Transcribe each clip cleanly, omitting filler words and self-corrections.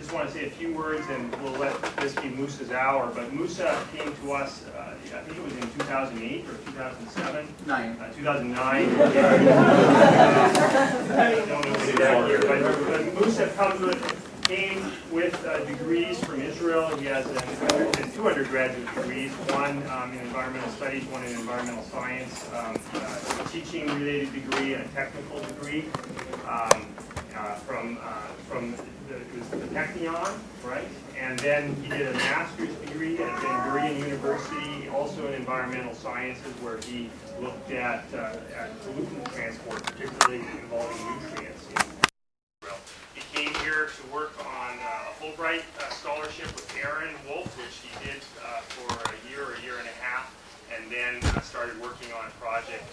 just want to say a few words, and we'll let this be Mousa's hour. But Mousa came to us, I think it was in 2008 or 2007? 2009. I don't know the exact year, but Mousa came with degrees from Israel. He has two undergraduate degrees, one in environmental studies, one in environmental science, a teaching-related degree, and a technical degree from the Technion, right? And then he did a master's degree at Ben Gurion University, also in environmental sciences, where he looked at pollutant transport, particularly involving nutrients in Israel. He came here to work on a Fulbright scholarship with Aaron Wolf, which he did for a year and a half, and then started working on a project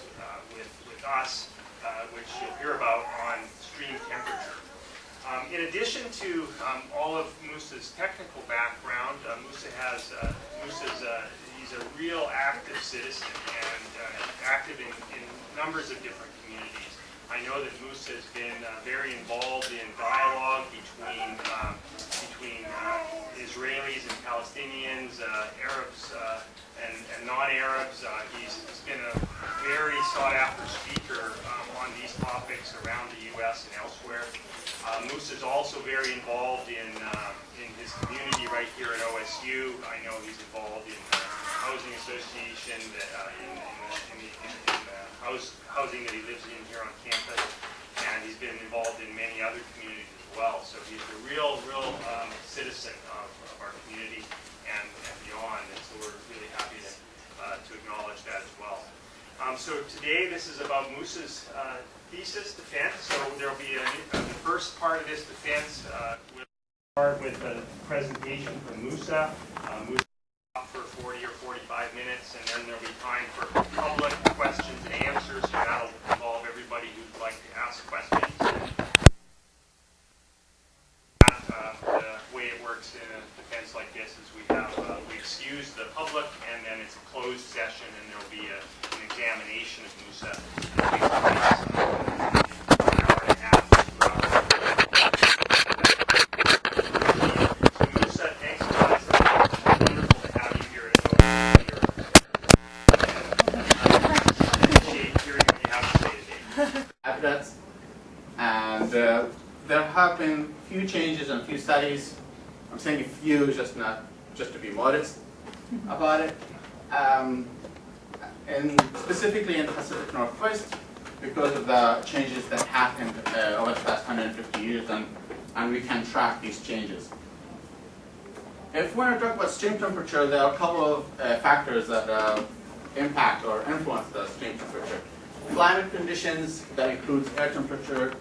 with us, which you'll hear about on stream temperature. In addition to all of Mousa's technical background, he's a real active citizen and active in numbers of different communities. I know that Mousa has been very involved in dialogue between Israelis and Palestinians, Arabs and non-Arabs. He's been a very sought-after speaker on these topics around the U.S. and elsewhere. Mousa is also very involved in his community right here at OSU. I know he's involved in the housing association, in the housing that he lives in here on campus, and he's been involved in many other communities as well. So he's a real citizen of our community and beyond, and so we're really happy to acknowledge that as well. So today this is about Mousa's thesis defense. So there will be the first part of this defense will start with a presentation from Mousa. Mousa will talk for 40 or 45 minutes, and then there will be time for public questions and answers. So that will involve everybody who'd like to ask questions. The way it works in a defense like this is we excuse the public, and then it's a closed session, and there will be an examination of Mousa. And there have been few changes and few studies. I'm saying a few, just to be modest about it. And specifically in the Pacific Northwest, because of the changes that happened over the past 150 years, and we can track these changes. If we're going to talk about stream temperature, there are a couple of factors that impact or influence the stream temperature. Climate conditions, that includes air temperature,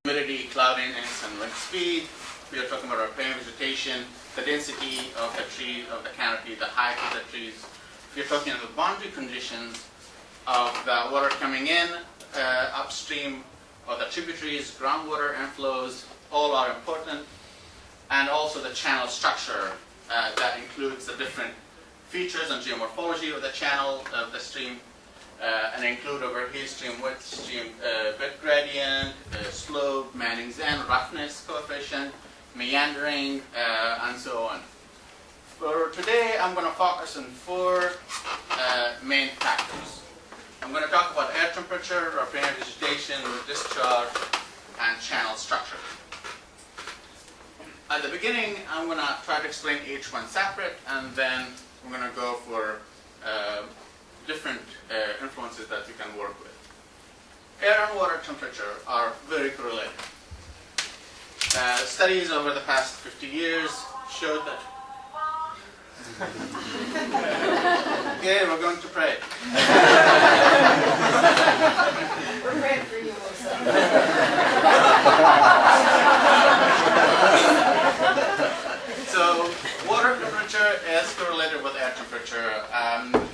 humidity, cloudiness, and wind speed. We are talking about our plant vegetation, the density of the tree, of the canopy, the height of the trees. We're talking about the boundary conditions of the water coming in, upstream of the tributaries, groundwater inflows, all are important. And also the channel structure that includes the different features and geomorphology of the channel of the stream, and include over here stream width, stream bed gradient, slope, Manning's-N, roughness coefficient, meandering, and so on. For today, I'm going to focus on four main factors. I'm going to talk about air temperature, riparian vegetation, discharge, and channel structure. At the beginning, I'm going to try to explain each one separate, and then I'm going to go for different influences that you can work with. Air and water temperature are very correlated. Studies over the past 50 years showed that. Okay, we're going to pray. We're praying for you, Mousa. So, water temperature is correlated with air temperature.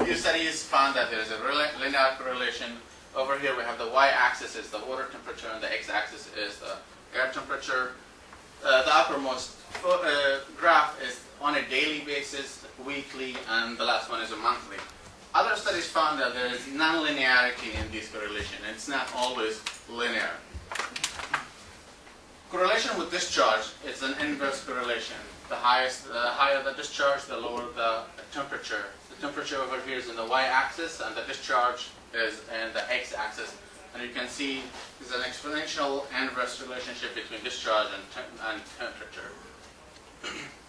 Few studies found that there is a linear correlation. Over here we have the y-axis is the water temperature, and the x-axis is the air temperature. The uppermost graph is on a daily basis, weekly, and the last one is a monthly. Other studies found that there is non-linearity in this correlation. It's not always linear. Correlation with discharge is an inverse correlation. The higher the discharge, the lower the temperature. The temperature over here is in the y-axis, and the discharge is in the x-axis. And you can see there's an exponential inverse relationship between discharge and temperature.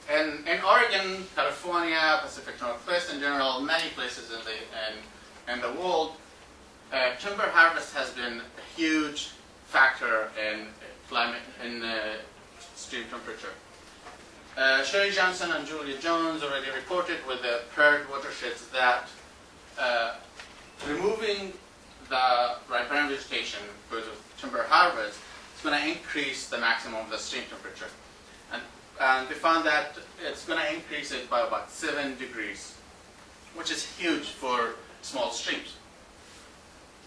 In Oregon, California, Pacific Northwest in general, many places in the world, timber harvest has been a huge factor in climate, in stream temperature. Sherry Johnson and Julia Jones already reported with the paired watersheds that removing the riparian vegetation because of timber harvest is going to increase the maximum of the stream temperature. And they found that it's going to increase it by about 7 degrees, which is huge for small streams.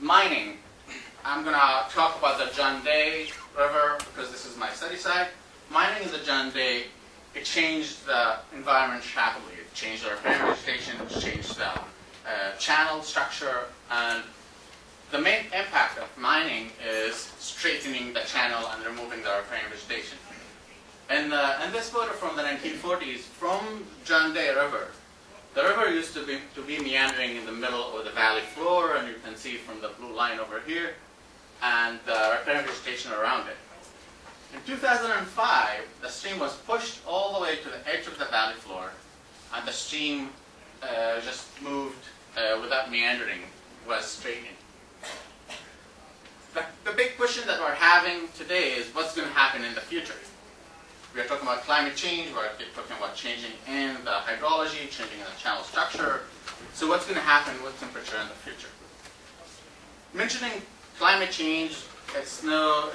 Mining. I'm going to talk about the John Day River because this is my study site. Mining in the John Day, it changed the environment rapidly. It changed the riparian vegetation, it changed the channel structure, and the main impact of mining is straightening the channel and removing the riparian vegetation. In this photo from the 1940s, from John Day River, the river used to be meandering in the middle of the valley floor, and you can see from the blue line over here, and the riparian vegetation around it. In 2005, the stream was pushed all the way to the edge of the valley floor, and the stream just moved without meandering, was straightening. The big question that we're having today is what's going to happen in the future. We are talking about climate change, we're talking about changing in the hydrology, changing in the channel structure. So what's going to happen with temperature in the future? Mentioning climate change, it's no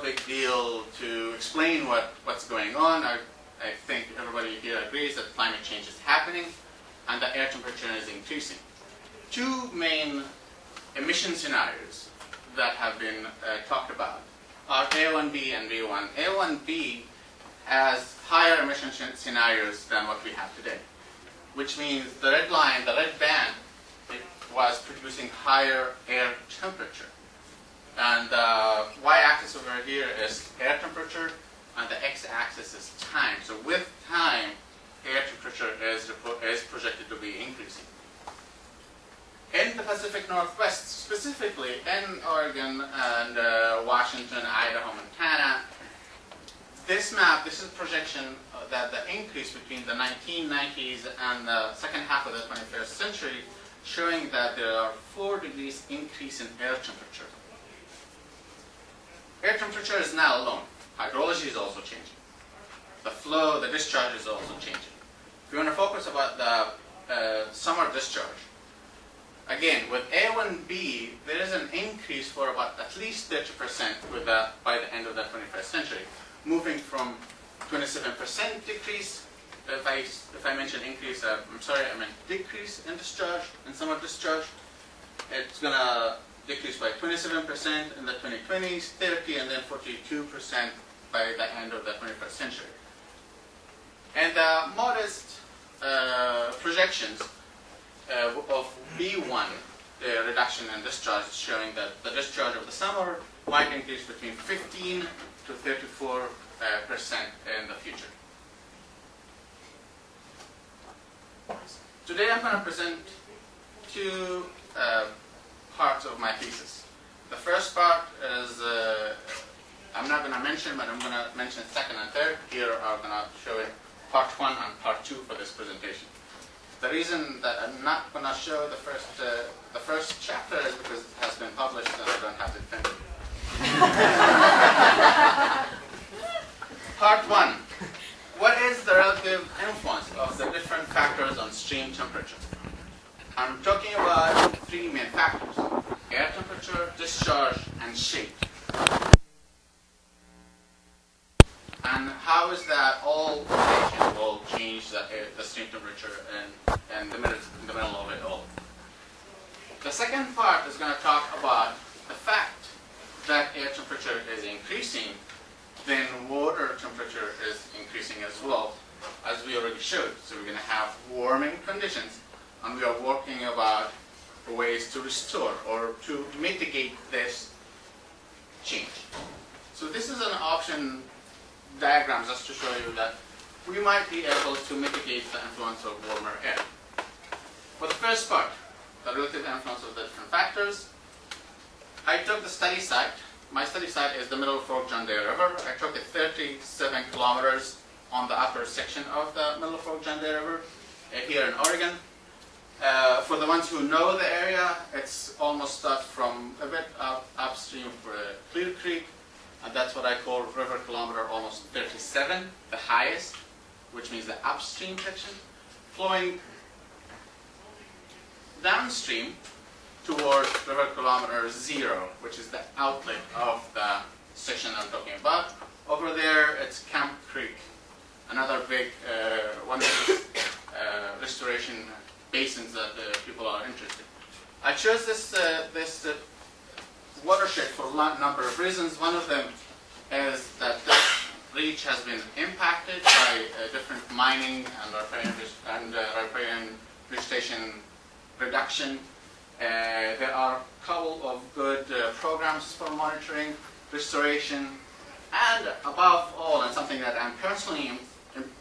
big deal to explain what's going on. I think everybody here agrees that climate change is happening and the air temperature is increasing. Two main emission scenarios that have been talked about are A1B and B1. A1B has higher emission scenarios than what we have today, which means the red line, the red band, it was producing higher air temperature. And the y-axis over here is air temperature, and the x-axis is time. So with time, air temperature is projected to be increasing. In the Pacific Northwest, specifically in Oregon and Washington, Idaho, Montana, this map, this is a projection that the increase between the 1990s and the second half of the 21st century, showing that there are 4 degrees increase in air temperature. Air temperature is now alone. Hydrology is also changing. The flow, the discharge is also changing. If you want to focus about the summer discharge, again, with A1B, there is an increase for about at least 30% by the end of the 21st century, moving from 27% decrease. If I mention increase, I'm sorry, I meant decrease in discharge, in summer discharge. It's going to decrease by 27% in the 2020s, 30, and then 42% by the end of the 21st century. And the modest projections of B1, the reduction in discharge, is showing that the discharge of the summer might increase between 15 to 34% in the future. Today I'm going to present two parts of my thesis. The first part is, I'm not going to mention, but I'm going to mention second and third. Here I'm going to show it part 1 and part 2 for this presentation. The reason that I'm not going to show the first chapter is because it has been published and I don't have to defend it. Part 1. What is the relative influence of the different factors on stream temperature? I'm talking about 3 main factors: air temperature, discharge, and shape. And how is that all relation will change the stream temperature and the middle of it all? The second part is going to talk about the fact that air temperature is increasing, then water temperature is increasing as well, as we already showed. So we're going to have warming conditions, and we are working about ways to restore or to mitigate this change. So this is an option diagrams just to show you that we might be able to mitigate the influence of warmer air. For the first part, the relative influence of the different factors, I took the study site. My study site is the Middle Fork John Day River. I took it 37 kilometers on the upper section of the Middle Fork John Day River here in Oregon. For the ones who know the area, it's almost starts from a bit upstream of Clear Creek, and that's what I call river kilometer almost 37, the highest, which means the upstream section, flowing downstream towards river kilometer 0, which is the outlet of the section I'm talking about. Over there, it's Camp Creek, another big one of these restoration basins that people are interested. I chose this watershed for a number of reasons. One of them is that this reach has been impacted by different mining and riparian vegetation reduction. There are a couple of good programs for monitoring, restoration, and above all, and something that I'm personally,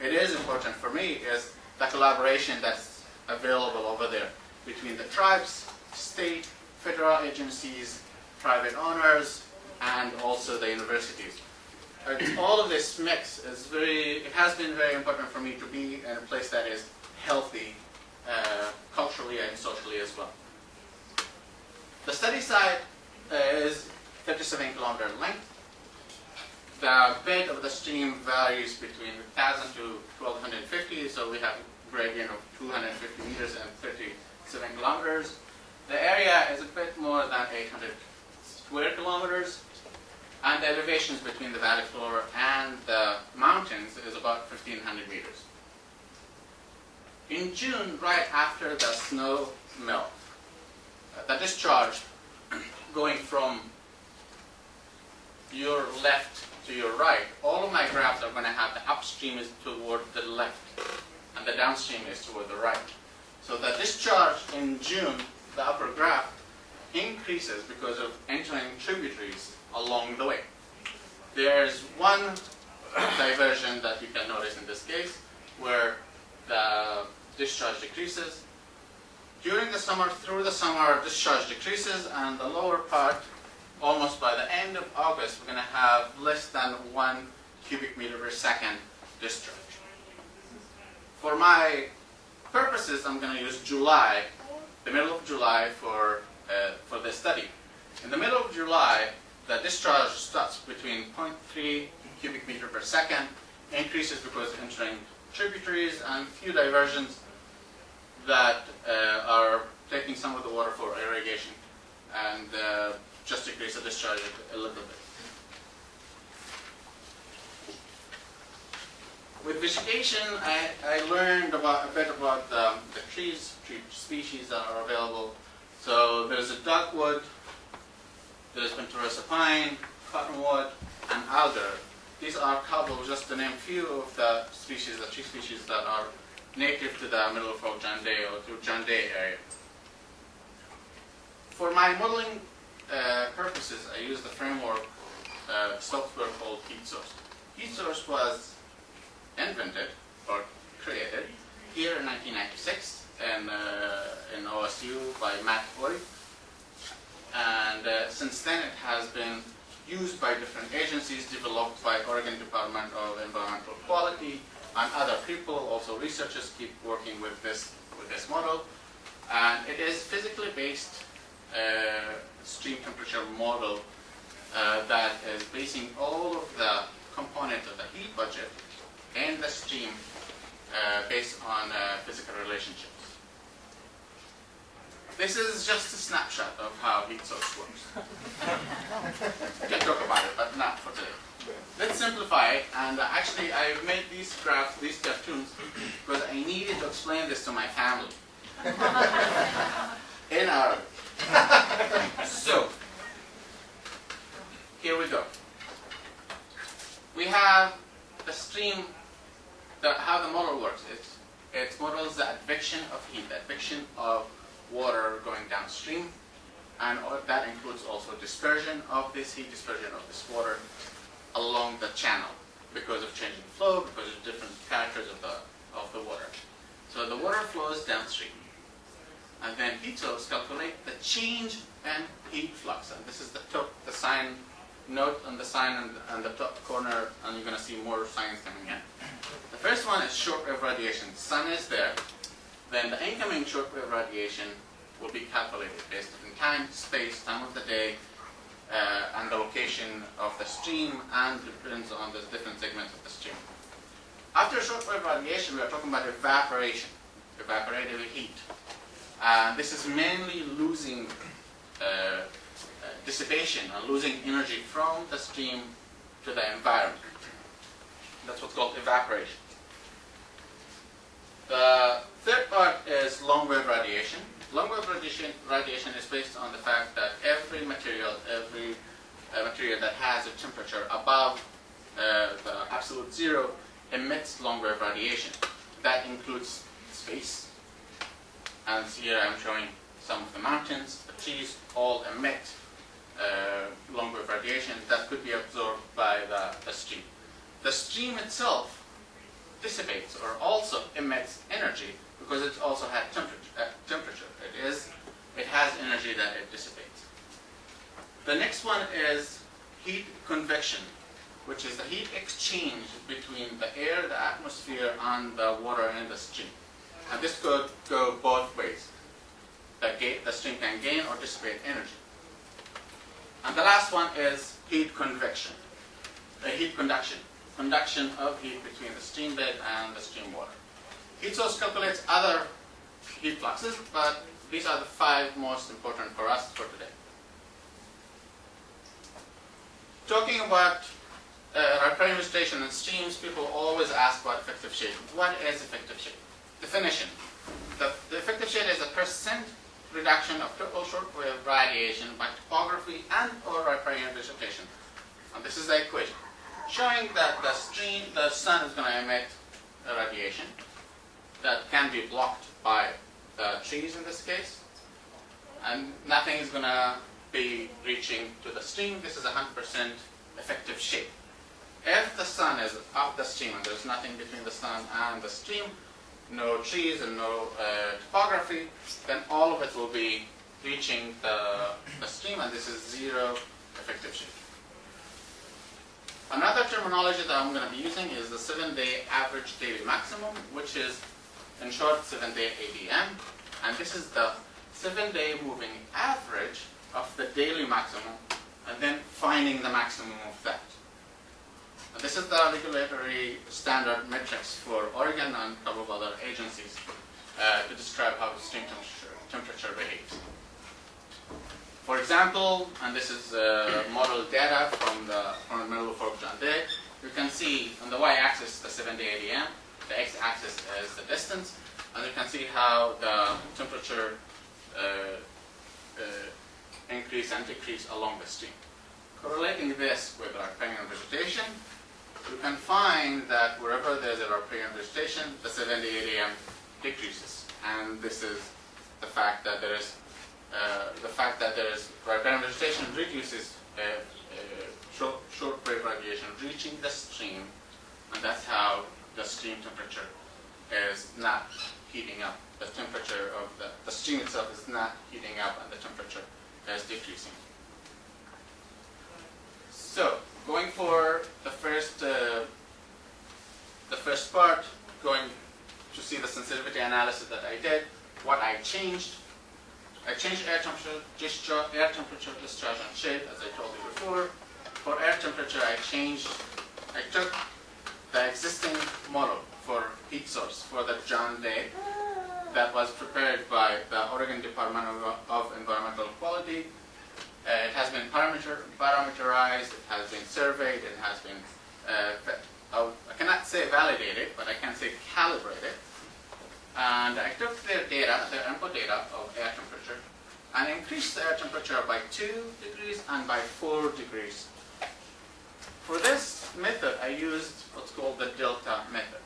it is important for me, is the collaboration that's available over there between the tribes, state, federal agencies, private owners, and also the universities. All of this mix is it has been very important for me to be in a place that is healthy culturally and socially as well. The study site is 37 kilometer length. The bed of the stream varies between 1,000 to 1,250, so we have a gradient of 250 meters and 37 kilometers. The area is a bit more than 800 square kilometers, and the elevations between the valley floor and the mountains is about 1,500 meters. In June, right after the snow melt, the discharge going from your left to your right, all of my graphs are going to have the upstream is toward the left and the downstream is toward the right. So the discharge in June, the upper graph, increases because of entering tributaries along the way. There's one diversion that you can notice in this case where the discharge decreases. During the summer, through the summer, discharge decreases, and the lower part, almost by the end of August, we're going to have less than 1 cubic meter per second discharge. For my purposes, I'm going to use July, the middle of July for this study. In the middle of July, the discharge starts between 0.3 cubic meter per second, increases because entering tributaries and few diversions that are taking some of the water for irrigation, and just decrease the discharge a little bit. With vegetation, I learned a bit about the tree species that are available. So there's a dogwood, there's Ponderosa pine, cottonwood, and alder. These are a couple, just to name a few of the species, the tree species that are native to the Middle Fork John Day or to John Day area. For my modeling purposes, I use the framework software called Heat Source. Heat Source was invented or created here in 1996 in OSU by Matt Hoy, and since then it has been used by different agencies, developed by Oregon Department of Environmental Quality and other people. Also researchers keep working with this model, and it is physically based stream temperature model that is basing all of the components of the heat budget in the stream based on physical relationships. This is just a snapshot of how heat source works. We can talk about it, but not for today. Let's simplify it, and actually I made these graphs, these cartoons, because I needed to explain this to my family in Arabic. So, here we go. We have the stream, how the model works. It models the advection of heat, the advection of water going downstream, and that includes also dispersion of this heat, dispersion of this water along the channel because of changing flow, because of different characters of the water. So the water flows downstream. And then heat source calculate the change in heat flux. And this is the sign note on the sign on the top corner, and you're going to see more signs coming in. The first one is shortwave radiation. The sun is there. Then the incoming shortwave radiation will be calculated based on time, space, time of the day, and the location of the stream, and depends on the different segments of the stream. After shortwave radiation, we are talking about evaporation, evaporative heat. This is mainly losing dissipation and losing energy from the stream to the environment. That's what's called evaporation. The third part is long-wave radiation. Long-wave radiation is based on the fact that every material that has a temperature above the absolute zero emits long-wave radiation. That includes space. And here I'm showing some of the mountains, the trees, all emit long-wave radiation that could be absorbed by the stream. The stream itself dissipates or also emits energy because it also has temperature. It has energy that it dissipates. The next one is heat convection, which is the heat exchange between the air, the atmosphere, and the water in the stream. And this could go both ways. The stream can gain or dissipate energy. And the last one is heat convection, heat conduction. Conduction of heat between the stream bed and the stream water. Heat source calculates other heat fluxes, but these are the 5 most important for us for today. Talking about riparian vegetation and streams, people always ask about effective shade. What is effective shade? Definition. The effective shade is a percent reduction of total shortwave radiation by topography and or riparian vegetation. And this is the equation, showing that the sun is going to emit a radiation that can be blocked by the trees in this case, and nothing is going to be reaching to the stream. This is 100% effective shade. If the sun is up the stream and there's nothing between the sun and the stream, no trees and no topography, then all of it will be reaching the stream, and this is 0 effective shade. Another terminology that I'm going to be using is the 7-day average daily maximum, which is in short 7-day ADM, and this is the 7-day moving average of the daily maximum and then finding the maximum of that. And this is the regulatory standard metrics for Oregon and a couple of other agencies to describe how the stream temperature behaves. For example, and this is model data from the middle of Fort John Day, you can see on the y-axis the 7-day ADM, the x-axis is the distance, and you can see how the temperature increase and decrease along the stream. Correlating this with riparian vegetation, you can find that wherever there's a riparian vegetation, the 7-day ADM decreases, and this is the fact that there is riparian vegetation reduces short-wave radiation reaching the stream, and that's how the stream temperature is not heating up. The temperature of the stream itself is not heating up, and the temperature is decreasing. So, going for the first part, going to see the sensitivity analysis that I did, what I changed. I changed air temperature, discharge, and shade, as I told you before. For air temperature, I took the existing model for heat source for the John Day that was prepared by the Oregon Department of Environmental Quality. It has been parameterized, it has been surveyed, it has been, I cannot say validated, but I can say calibrated. And I took their data, their input data of air temperature, and increased the air temperature by 2 degrees and by 4 degrees. For this method, I used what's called the delta method,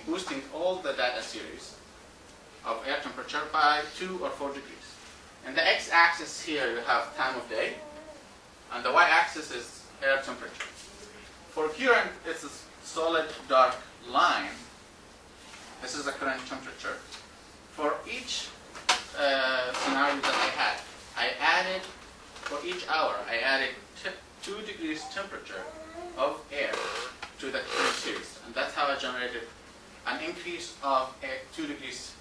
boosting all the data series of air temperature by 2 or 4 degrees. In the x-axis here, you have time of day, and the y-axis is air temperature. For current, it's a solid dark line. This is the current temperature. For each scenario that I had, I added, for each hour, I added 2 degrees temperature of air to the current series. And that's how I generated an increase of 2 degrees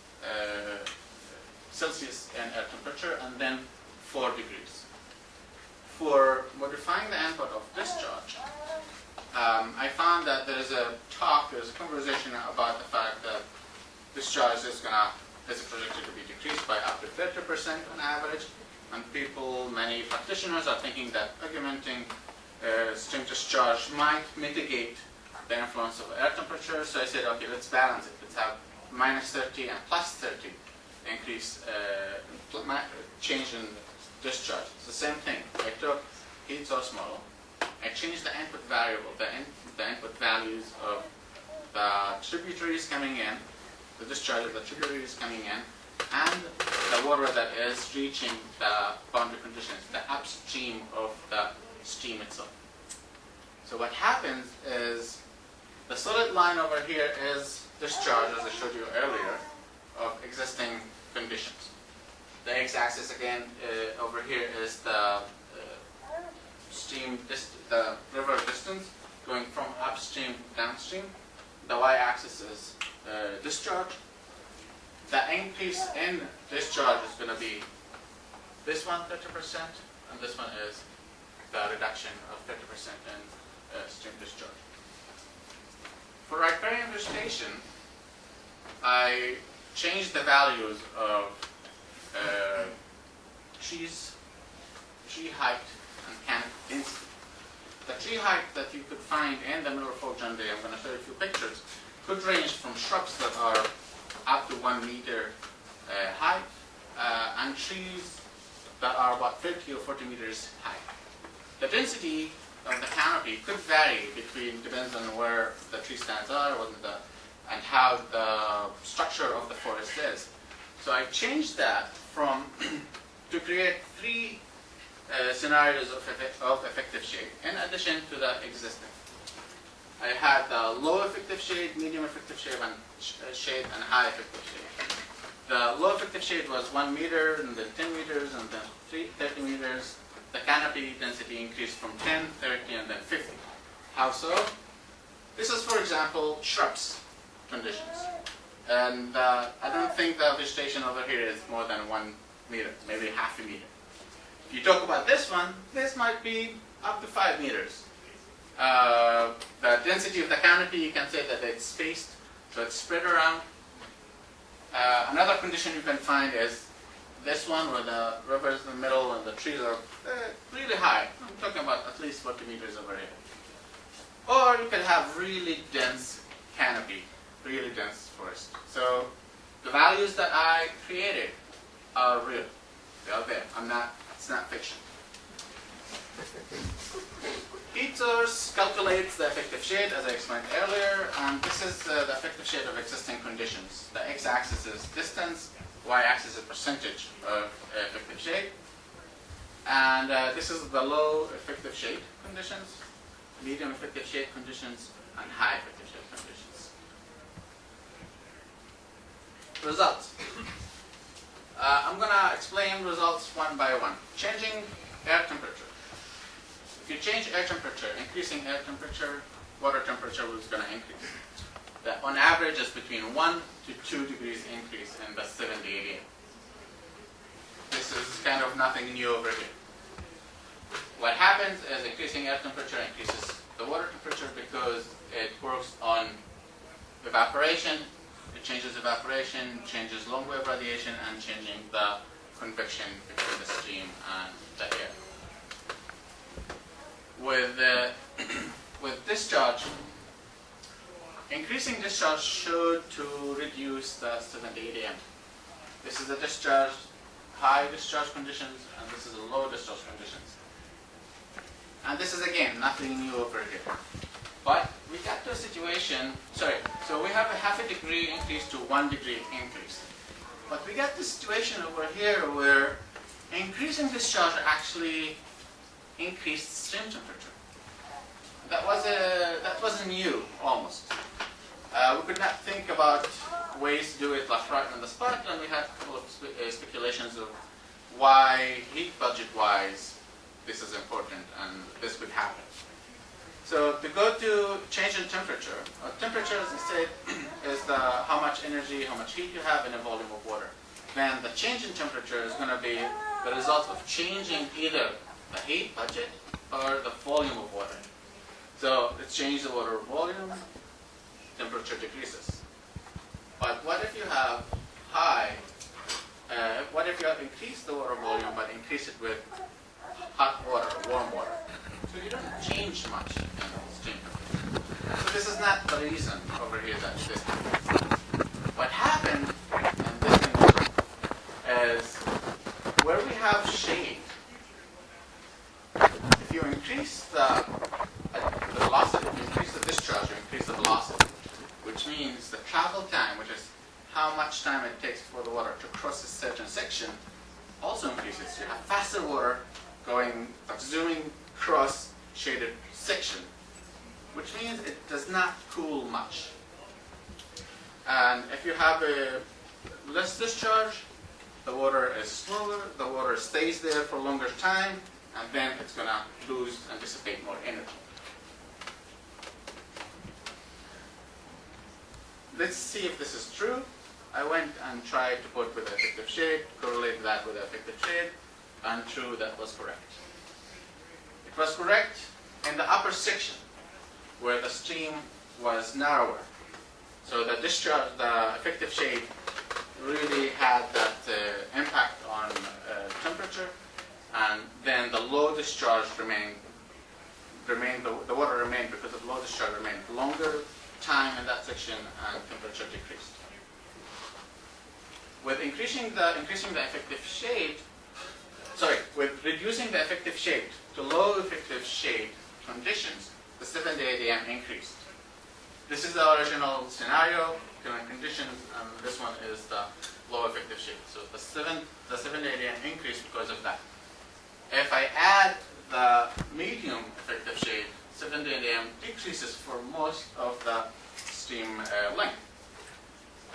Celsius in air temperature, and then 4 degrees. For modifying the input of discharge, I found that there's a conversation about the fact that discharge is projected to be decreased by up to 30% on average, and many practitioners are thinking that augmenting stream discharge might mitigate the influence of air temperature. So I said, okay, let's balance it. Let's have -30 and +30 increase, change in discharge. It's the same thing. I took heat source model. I changed the input variable, the input values of the tributaries coming in, the discharge of the tributaries coming in, and the water that is reaching the boundary conditions, the upstream of the stream itself. So what happens is the solid line over here is discharge, as I showed you earlier, of existing conditions. The x-axis again over here is the the river distance going from upstream to downstream. The y-axis is discharge. The increase in discharge is going to be this one, 30%, and this one is the reduction of 30% in stream discharge. For riparian vegetation, I changed the values of tree height and canopy density. The tree height that you could find in the middle of foreground day, I'm going to show you a few pictures, could range from shrubs that are up to 1 meter height and trees that are about 30 or 40 meters high. The density of the canopy could vary depends on where the tree stands are and how the structure of the forest is. So I changed that to create 3 scenarios of effective shade in addition to the existing. I had the low effective shade, medium effective shade, and high effective shade. The low effective shade was 1 meter, and then 10 meters, and then 30 meters. The canopy density increased from 10, 30, and then 50. How so? This is, for example, shrubs conditions. And I don't think the vegetation over here is more than 1 meter, maybe half a meter. If you talk about this one, this might be up to 5 meters. The density of the canopy, you can say that it's spaced, so it's spread around. Another condition you can find is this one, where the river is in the middle and the trees are really high. I'm talking about at least 40 meters over here. Or you could have really dense canopy, really dense forest. So the values that I created are real. They are there. It's not fiction. Heat source calculates the effective shade, as I explained earlier, and this is the effective shade of existing conditions. The x-axis is distance, y-axis is percentage of effective shade, and this is the low effective shade conditions, medium effective shade conditions, and high effective shade conditions. Results. I'm going to explain results one by one. Changing air temperature. If you change air temperature, increasing air temperature, water temperature is going to increase. That on average is between 1 to 2 degrees increase in the 7-day area. This is kind of nothing new over here. What happens is increasing air temperature increases the water temperature because it works on evaporation. It changes evaporation, changes long wave radiation, and changing the convection between the stream and the air. With discharge, increasing discharge should to reduce the 7-day AM. This is the discharge, high discharge conditions, and this is the low discharge conditions. And this is again nothing new over here. But we got to a situation, so we have a half a degree increase to 1 degree increase. But we got this situation over here where increasing discharge actually increased stream temperature. that was new almost. We could not think about ways to do it like right on the spot, and we had a couple of speculations of why heat budget-wise this is important and this could happen. So to go to change in temperature, temperature, as I said, is how much energy, how much heat you have in a volume of water. Then the change in temperature is going to be the result of changing either the heat budget or the volume of water. So let's change the water volume, temperature decreases. But what if you have what if you have increased the water volume but increase it with hot water, warm water? So you don't change much in stream temperature. So this is not the reason over here that this happens. What happened in this condition is where we have shade, if you increase the velocity, if you increase the discharge, you increase the velocity, which means the travel time, which is how much time it takes for the water to cross a certain section, also increases. You have faster water going, like zooming across shaded section, which means it does not cool much. And if you have a less discharge, the water is slower, the water stays there for a longer time, and then it's going to lose and dissipate more energy. Let's see if this is true. I went and tried to put with effective shade, correlate that with effective shade, and true, that was correct. It was correct in the upper section where the stream was narrower. So the discharge, the effective shade really had that impact on temperature, and then the low discharge remained the water remained, because of low discharge, remained longer time in that section and temperature decreased. With increasing the effective shade, with reducing the effective shade to low effective shade conditions, the 7-day ADM increased. This is the original scenario, current conditions, and this one is the low effective shade. So the 7-day ADM increased because of that. If I add the medium effective shade, 7-day ADM decreases for most of the stream length.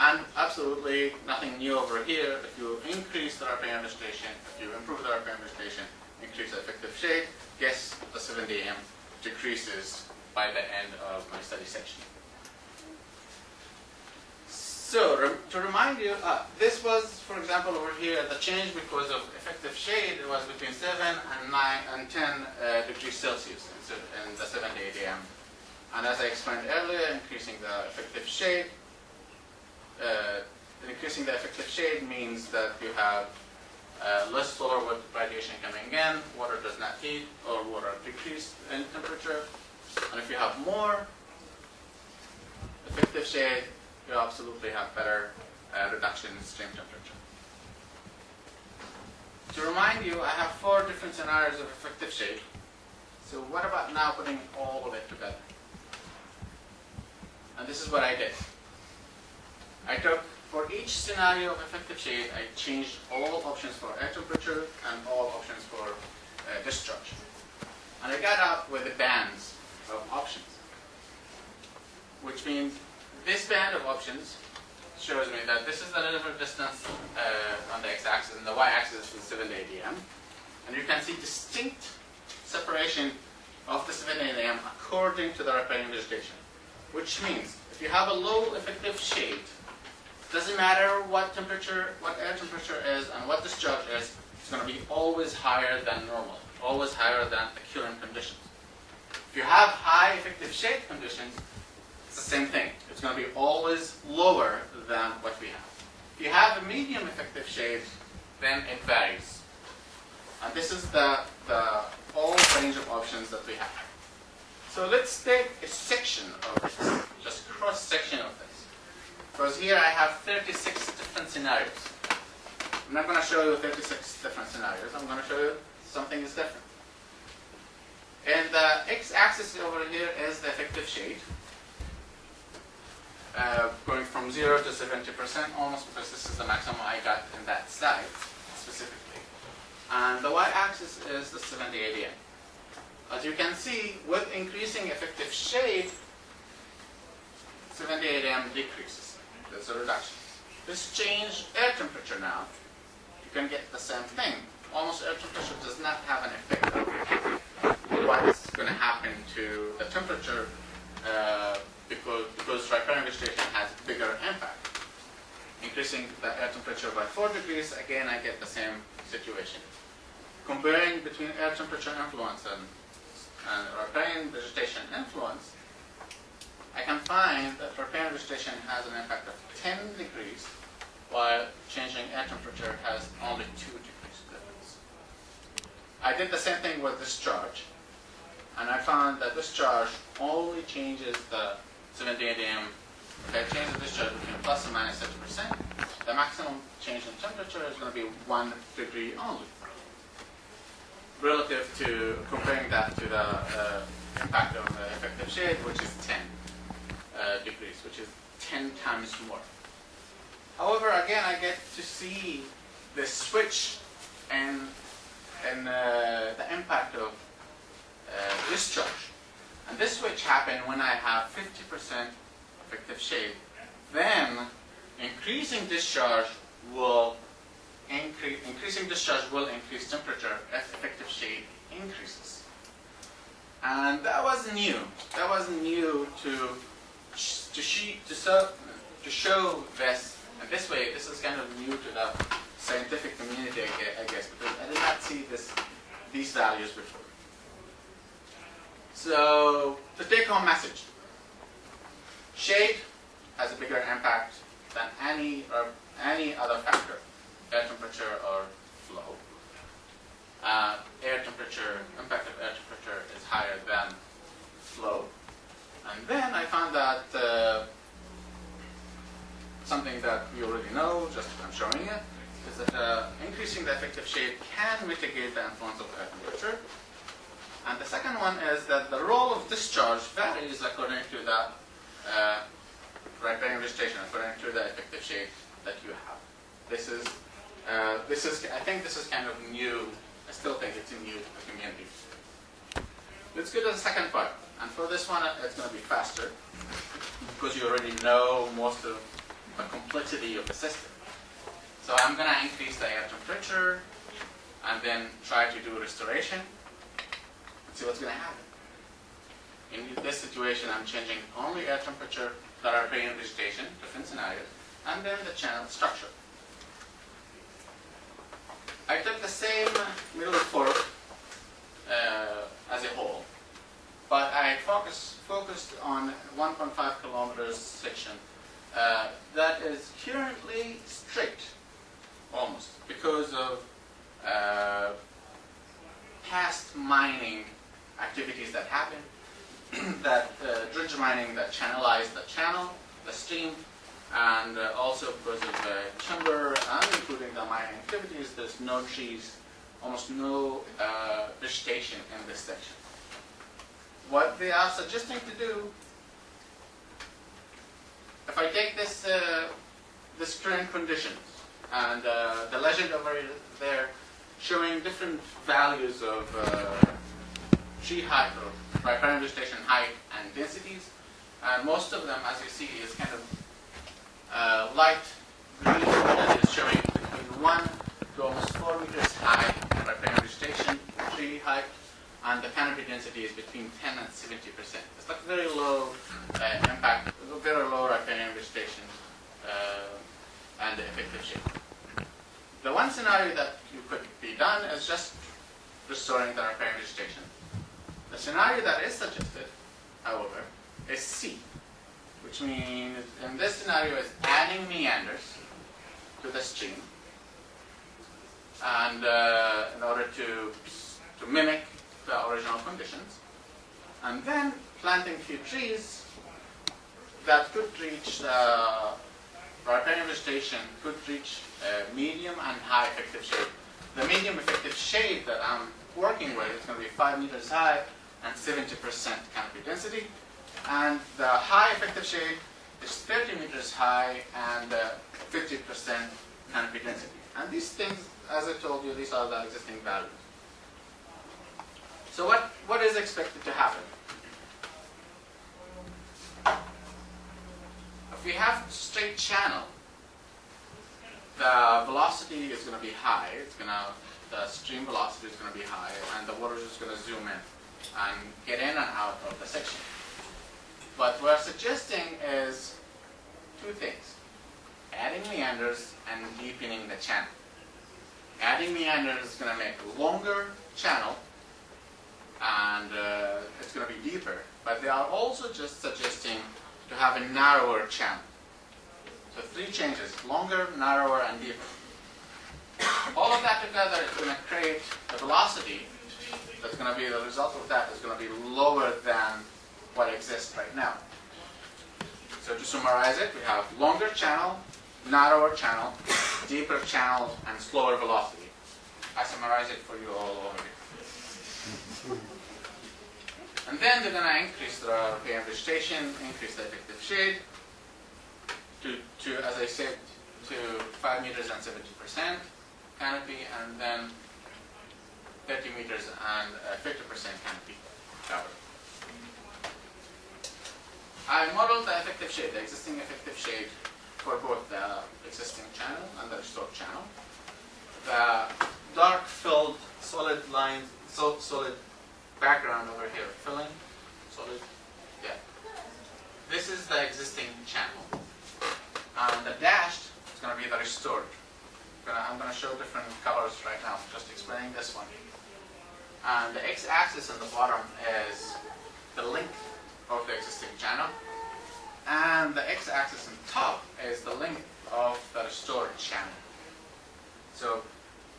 And absolutely nothing new over here. If you increase the RPM vegetation, if you improve the RPM vegetation, increase the effective shade, yes, the 7-day AM decreases by the end of my study section. So to remind you, this was, for example, over here, the change because of effective shade was between 7 and 9 and 10 degrees Celsius in the 7-day ADM. And as I explained earlier, increasing the effective shade means that you have less solar radiation coming in, water does not heat, or water decreased in temperature. And if you have more effective shade, you absolutely have better reduction in stream temperature. To remind you, I have 4 different scenarios of effective shade. So what about now putting all of it together? And this is what I did. I took, for each scenario of effective shade, I changed all options for air temperature and all options for discharge. And I got out with the bands of options, which means this band of options shows me that this is the relative distance on the x-axis, and the y-axis is the 7-day ADM. And you can see distinct separation of the 7-day ADM according to the riparian vegetation, which means if you have a low effective shade, doesn't matter what temperature, what air temperature is, and what discharge is, it's going to be always higher than normal, always higher than the current conditions. If you have high effective shade conditions, it's the same thing. It's going to be always lower than what we have. If you have a medium effective shade, then it varies. And this is the whole range of options that we have. So let's take a section of this, just cross section of this. Because here I have 36 different scenarios. I'm not going to show you 36 different scenarios. I'm going to show you something is different. And the x-axis over here is the effective shade, going from 0 to 70% almost, because this is the maximum I got in that site specifically. And the y-axis is the 7-day ADM. as you can see, with increasing effective shade, 70 ADM decreases. There's a reduction. Let's change air temperature now. You can get the same thing. Almost air temperature does not have an effect on what's going to happen to the temperature because riparian vegetation has bigger impact. Increasing the air temperature by 4 degrees, again I get the same situation. Comparing between air temperature influence and riparian vegetation influence, I can find that riparian vegetation has an impact of 10 degrees, while changing air temperature has only 2 degrees difference. I did the same thing with discharge, and I found that discharge only changes the 70 ADM. If I change the discharge between plus and minus 30%, the maximum change in temperature is going to be 1 degree only, relative to comparing that to the impact on the effective shade, which is 10 degrees, which is 10 times more. However, again, I get to see the switch in the impact of discharge. And this switch happened when I have 50% effective shade. Then, increasing discharge will increase temperature as effective shade increases. And that was new. That was new to show this. And this way, this is kind of new to the scientific community, I guess, because I did not see these values before. So, the take-home message. Shade has a bigger impact than any other factor, air temperature or flow. Impact of air temperature is higher than flow. And then I found that something that we already know, just I'm showing it, is that increasing the effective shade can mitigate the influence of air temperature. And the second one is that the role of discharge varies according to the riparian vegetation, according to the effective shade that you have. I think this is kind of new. I still think it's new to the community. Let's go to the second part. And for this one, it's going to be faster because you already know most of the complexity of the system. So I'm going to increase the air temperature and then try to do restoration and see what's going to happen. In this situation, I'm changing only air temperature, the riparian vegetation, different scenarios, and then the channel structure. I took the same middle fork as a whole, but I focused on 1.5 kilometers section that is currently strict, almost, because of past mining activities that happened, that dredge mining that channelized the channel, the stream, and also because of the timber and including the mining activities, there's no trees, almost no vegetation in this section. What they are suggesting to do, if I take this current conditions and the legend over there showing different values of tree height or riparian vegetation height and densities, and most of them, as you see, is kind of light green, that is showing between 1 to almost 4 meters high riparian vegetation tree height, and the canopy density is between 10 and 70%. It's like very low impact, very low riparian vegetation and the effective shade. The one scenario that could be done is just restoring the riparian vegetation. The scenario that is suggested, however, is C, which means in this scenario is adding meanders to the stream, and in order to mimic the original conditions, and then planting few trees that could reach the riparian vegetation, could reach medium and high effective shade. The medium effective shade that I'm working with is going to be 5 meters high and 70% canopy density, and the high effective shade is 30 meters high and 50% canopy density. And these things, as I told you, these are the existing values. So what is expected to happen? If we have straight channel, the velocity is going to be high. The stream velocity is going to be high, and the water is just going to zoom in and get in and out of the section. What we're suggesting is two things: adding meanders and deepening the channel. Adding meanders is going to make a longer channel, and it's going to be deeper. But they are also just suggesting to have a narrower channel. So three changes: longer, narrower, and deeper. All of that together is going to create a velocity that's going to be, the result of that is going to be lower than what exists right now. So to summarize it, we have longer channel, narrower channel, deeper channel, and slower velocity. I summarize it for you all over here. And then they're going to increase the RPM vegetation, increase the effective shade to, as I said, to 5 meters and 70% canopy, and then 30 meters and 50% canopy cover. I modeled the effective shade, the existing effective shade for both the existing channel and the restored channel. The dark filled solid line, solid background over here, filling, solid, yeah. This is the existing channel. And the dashed is going to be the restored. I'm going to show different colors right now, just explaining this one. And the x-axis in the bottom is the length of the existing channel, and the x-axis on top is the length of the restored channel. So,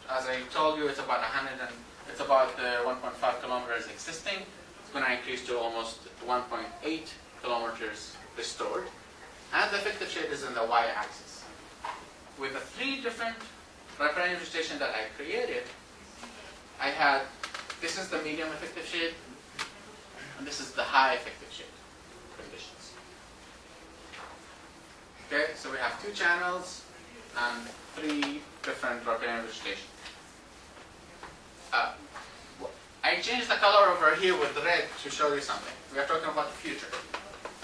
as I told you, it's about 1.5 kilometers existing. It's going to increase to almost 1.8 kilometers restored, and the effective shade is in the y-axis. With the three different riparian vegetation that I created, I had, this is the medium effective shade, and this is the high effective shade conditions. Okay, so we have two channels and three different riparian vegetation. I changed the color over here with the red to show you something. We are talking about the future.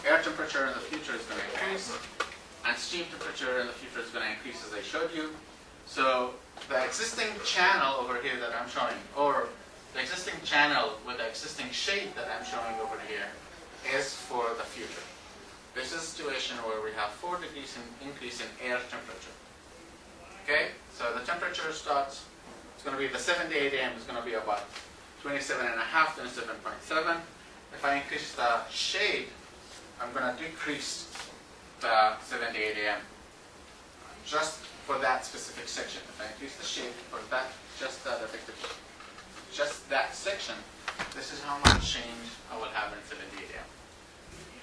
Air temperature in the future is going to increase, and steam temperature in the future is going to increase, as I showed you. So the existing channel over here that I'm showing, or the existing channel with the existing shade that I'm showing over here, is for the future. This is a situation where we have 4 degrees increase in air temperature. Okay, so the temperature starts, it's going to be the 7 to 8 a.m. is going to be about 27.5, 27.7. If I increase the shade, I'm going to decrease the 7 to 8 a.m. just for that specific section. If I increase the shade for that, just that section, this is how much change I will have in 7 to 8 a.m.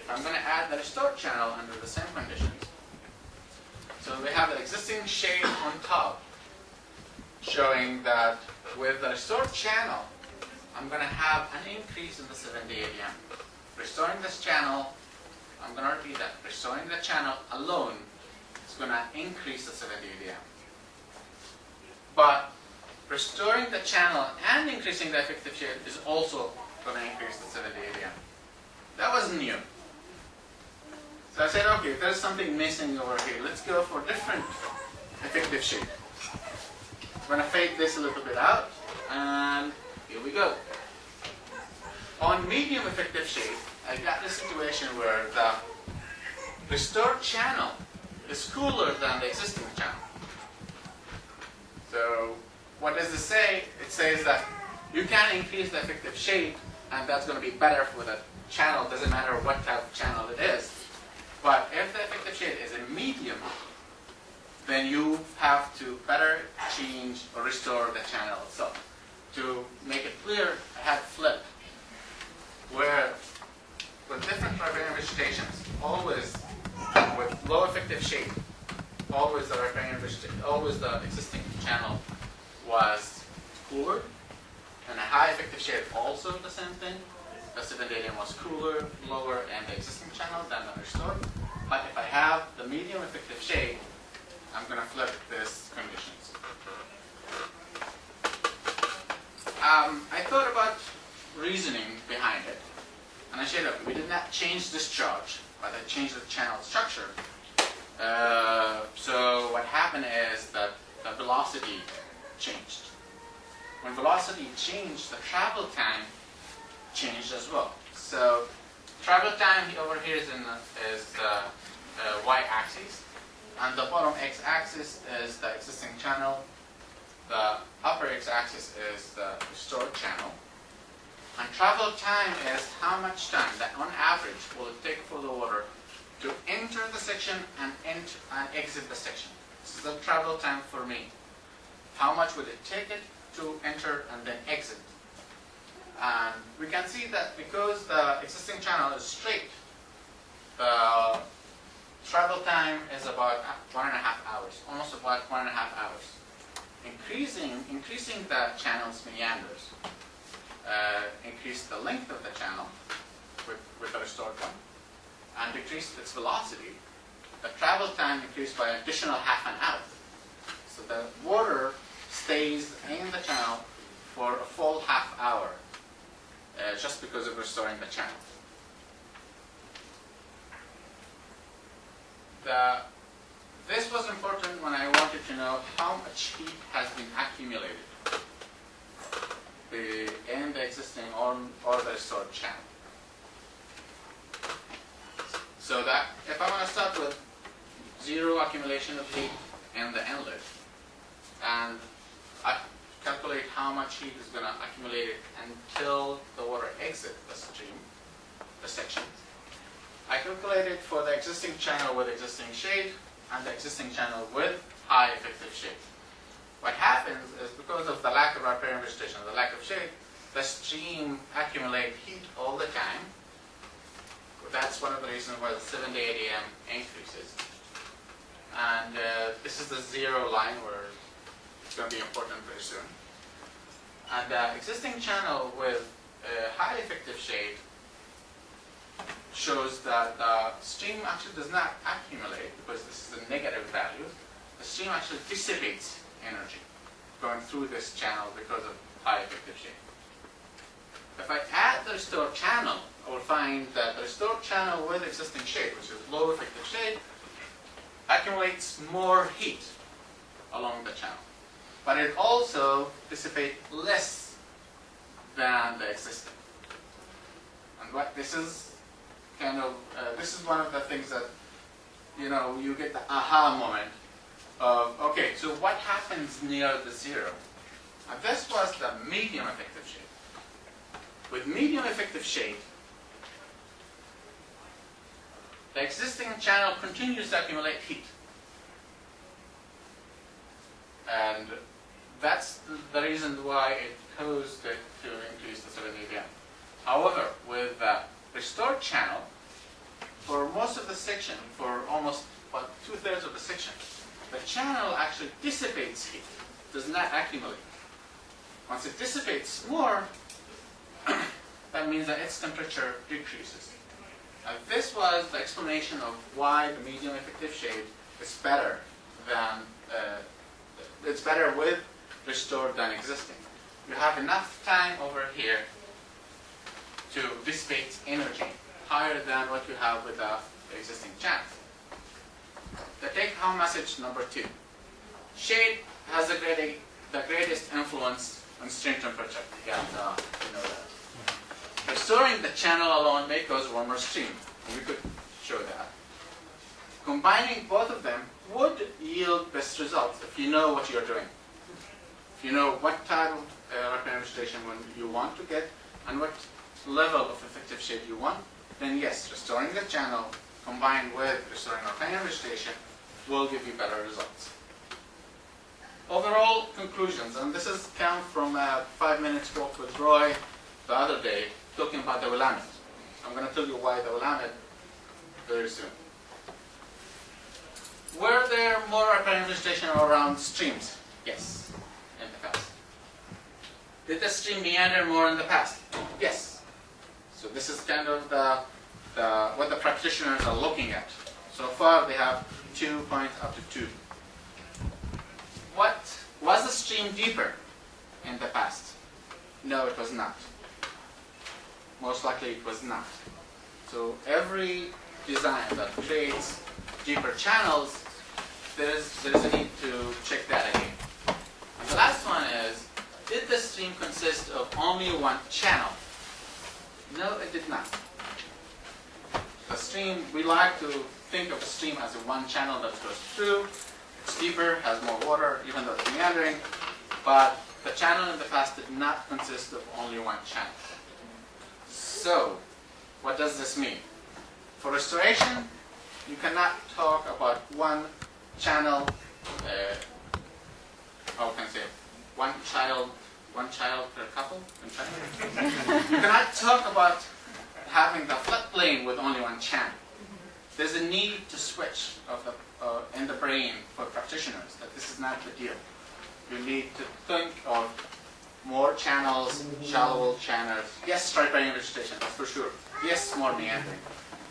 If I'm going to add the restored channel under the same conditions, so we have the existing shade on top, showing that with the restored channel, I'm going to have an increase in the 7 to 8 a.m. Restoring this channel, I'm going to repeat that, restoring the channel alone is going to increase the 7 to 8 a.m. But restoring the channel and increasing the effective shade is also going to increase the 7 to 8 a.m. That was new. So I said, okay, there's something missing over here. Let's go for different effective shade. I'm going to fade this a little bit out, and here we go. On medium effective shade, I got this situation where the restored channel is cooler than the existing channel. So what does this say? It says that you can increase the effective shade, and that's going to be better for the channel. Doesn't matter what type of channel it is. But if the effective shade is a medium, then you have to better change or restore the channel itself. To make it clear, I had flipped, where with different riparian vegetations, always with low effective shade, always the riparian vegetation, always the existing channel was cooler, and a high effective shade also the same thing. The 7 to 8 a.m. was cooler, lower, and the existing channel than the restored. But if I have the medium effective shade, I'm going to flip these conditions. I thought about reasoning behind it. And I said, okay, we did not change discharge, but I changed the channel structure. So what happened is that the velocity changed. When velocity changed, the travel time changed as well. So travel time over here is the y-axis, and the bottom x-axis is the existing channel. The upper x-axis is the restored channel. And travel time is how much time that on average will it take for the water to enter the section and exit the section. This is the travel time for me. How much would it take it to enter and then exit? And we can see that because the existing channel is straight, the travel time is about 1.5 hours, almost about 1.5 hours. Increasing the channel's meanders, increase the length of the channel with the restored one, and decrease its velocity, the travel time increased by an additional half an hour. So the water stays in the channel for a full half hour, just because of restoring the channel. This was important when I wanted to know how much heat has been accumulated in the existing or the restored channel. So that if I want to start with zero accumulation of heat in the inlet, and I calculate how much heat is going to accumulate until the water exits the stream, the section, I calculated for the existing channel with existing shade and the existing channel with high effective shade. What happens is because of the lack of riparian vegetation, the lack of shade, the stream accumulates heat all the time. That's one of the reasons why the 7 to 8 AM increases. And this is the zero line where it's going to be important very soon. And the existing channel with high effective shade shows that the stream actually does not accumulate because this is a negative value. The stream actually dissipates energy going through this channel because of high effective shade. If I add the restored channel, I will find that the restored channel with existing shade, which is low effective shade, accumulates more heat along the channel. But it also dissipates less than the existing. And what this is kind of, this is one of the things that, you get the aha moment of, okay, so what happens near the zero? And this was the medium effective shade. With medium effective shade, the existing channel continues to accumulate heat. And that's the reason why it caused it to increase the 7 ADM. However, with the restored channel, for most of the section, for almost about 2/3 of the section, the channel actually dissipates heat, does not accumulate. Once it dissipates more, that means that its temperature decreases. And this was the explanation of why the medium effective shade is better than, it's better with restored than existing. You have enough time over here to dissipate energy higher than what you have with the existing channel. The take-home message number 2. Shade has the greatest influence on stream temperature. Yeah, you know that. Restoring the channel alone may cause warmer stream. We could show that. Combining both of them would yield best results if you know what you're doing. If you know what type of riparian vegetation you want to get and what level of effective shade you want, then yes, restoring the channel combined with restoring riparian vegetation will give you better results. Overall conclusions, and this is come from a 5 minutes walk with Roy the other day, talking about the Willamette. I'm going to tell you why the Willamette very soon. Were there more riparian vegetation around streams? Yes, in the past. Did the stream meander more in the past? Yes. So this is kind of what the practitioners are looking at. So far they have 2 points up to 2. Was the stream deeper in the past? No, it was not. Most likely it was not. So every design that creates deeper channels, there's a need to check that again. And the last one is, did the stream consist of only one channel? No, it did not. The stream, we like to think of a stream as a one channel that goes through. It's deeper, has more water, even though it's meandering. But the channel in the past did not consist of only one channel. So, what does this mean? For restoration, you cannot talk about one channel, how can I say, one child per couple in China. You cannot talk about having the floodplain with only one channel. There's a need to switch of the, in the brain for practitioners that this is not the deal. You need to think of more channels, shallow channels. Yes, straight line vegetation, for sure. Yes, more meandering,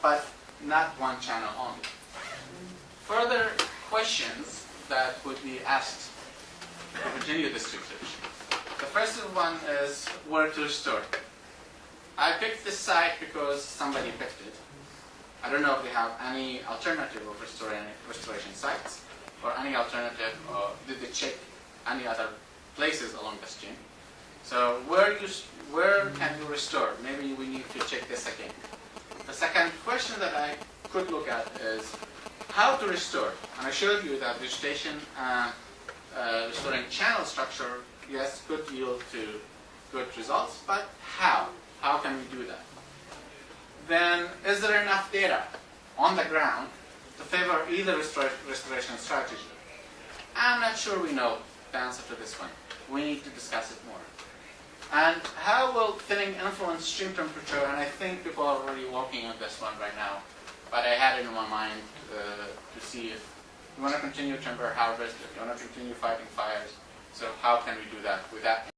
but not one channel only. Further questions that would be asked to continue this research. The first one is where to restore. I picked this site because somebody picked it. I don't know if they have any alternative of restoration sites or any alternative, or did they check any other places along the stream. So where can you restore? Maybe we need to check this again. The second question that I could look at is how to restore. And I showed you that vegetation and restoring channel structure, yes, could yield to good results, but how? How can we do that? Then, is there enough data on the ground to favor either restoration strategy? I'm not sure we know the answer to this one. We need to discuss it more. And how will thinning influence stream temperature? And I think people are already working on this one right now. But I had it in my mind to see if you want to continue timber harvest, if you want to continue fighting fires. So how can we do that without